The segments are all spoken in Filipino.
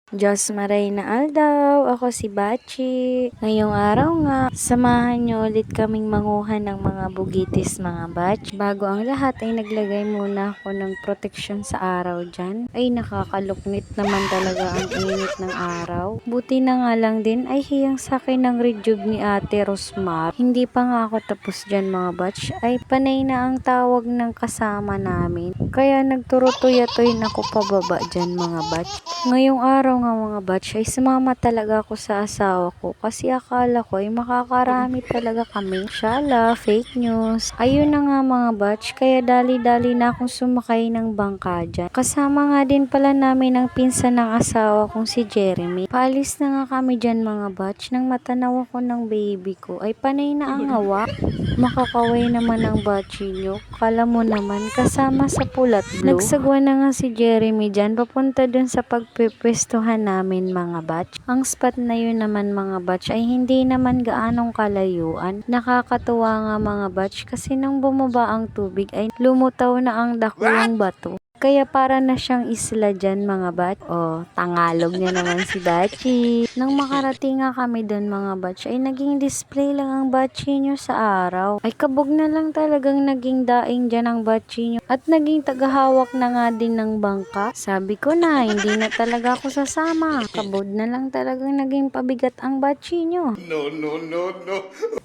Diyos maray na aldaw, ako si Bachi. Ngayong araw nga, samahan nyo ulit kaming manguha ng mga bugitis mga batch. Bago ang lahat ay naglagay muna ako ng proteksyon sa araw dyan. Ay nakakaluknit naman talaga ang init ng araw. Buti na nga lang din ay hiyang sa akin ng rejuve ni Ate Rosmar. Hindi pa nga ako tapos dyan mga batch, ay panay na ang tawag ng kasama namin. Kaya nagturutoy-atoy na ko pababa dyan mga batch. Ngayong araw nga mga batch ay sumama talaga ako sa asawa ko kasi akala ko ay makakarami talaga kami. Shala, fake news. Ayun na nga mga batch, kaya dali-dali na akong sumakay ng bangka dyan. Kasama nga din pala namin ang pinsan ng asawa kong si Jeremy. Paalis na nga kami dyan mga batch nang matanaw ako ng baby ko. Ay panay na ang hawa. Makakaway naman ang batchy nyo. Kala mo naman kasama sa pulat blue. Nagsagwa na nga si Jeremy dyan papunta dun sa pagpipwestuhan namin mga batch. Ang spot na yun naman mga batch ay hindi naman gaanong kalayuan. Nakakatuwa nga mga batch kasi nang bumaba ang tubig ay lumutaw na ang dakulang bato. Kaya para na siyang isla dyan mga bat. Oh, tangalog niya naman si Bachi. Nang makarating nga kami doon mga batch ay naging display lang ang Bachi nyo sa araw. Ay kabog na lang talagang naging daing dyan ang Bachi nyo. At naging tagahawak na nga din ng bangka. Sabi ko na, hindi na talaga ako sasama. Kabog na lang talagang naging pabigat ang Bachi nyo. No.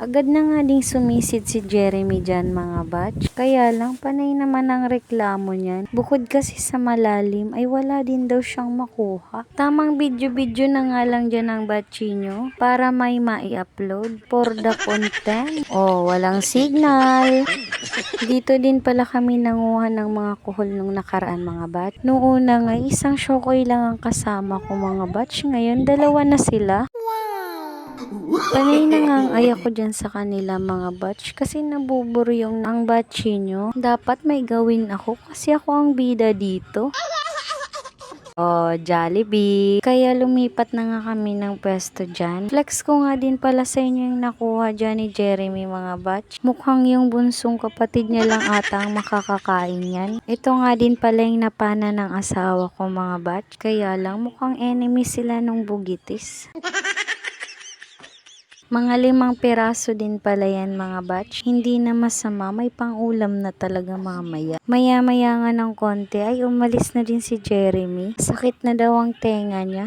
Agad na nga ding sumisid si Jeremy dyan mga batch. Kaya lang panay naman ang reklamo niyan. Bukod kasi sa malalim ay wala din daw siyang makuha. Tamang video-video na nga lang dyan ang batchy nyo para may mai-upload for the content. Oh, walang signal. Dito din pala kami nanguha ng mga kuhol nung nakaraan mga batch. Noong una nga isang shokoy lang ang kasama ko mga batch. Ngayon dalawa na sila. Panay na nga ang aya ko dyan sa kanila mga batch kasi nabuburo yung ang batchy nyo. Dapat may gawin ako kasi ako ang bida dito. Oh, Jollibee. Kaya lumipat na nga kami ng pwesto dyan. Flex ko nga din pala sa inyo yung nakuha dyan ni Jeremy mga batch. Mukhang yung bunsong kapatid niya lang ata ang makakakain yan. Ito nga din pala yung napana ng asawa ko mga batch. Kaya lang mukhang enemy sila nung bugitis. Mga 5 piraso din pala yan mga batch. Hindi na masama, may pang-ulam na talaga mamaya. Maya-maya nga ng konti ay umalis na din si Jeremy. Sakit na daw ang tenga niya.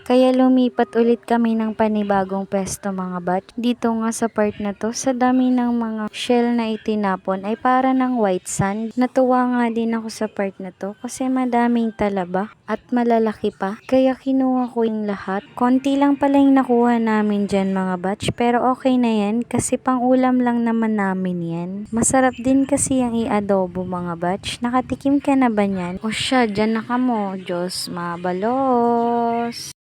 Kaya lumipat ulit kami ng panibagong pesto mga batch. Dito nga sa part na to, sa dami ng mga shell na itinapon ay para ng white sand. Natuwa nga din ako sa part na to kasi madaming talaba at malalaki pa. Kaya kinuha ko yung lahat. Konti lang pala yung nakuha namin dyan mga batch, pero okay na yan kasi pang ulam lang naman namin yan. Masarap din kasi yung i-adobo mga batch. Nakatikim ka na ba nyan? O siya, dyan na ka mo. Diyos mabalos.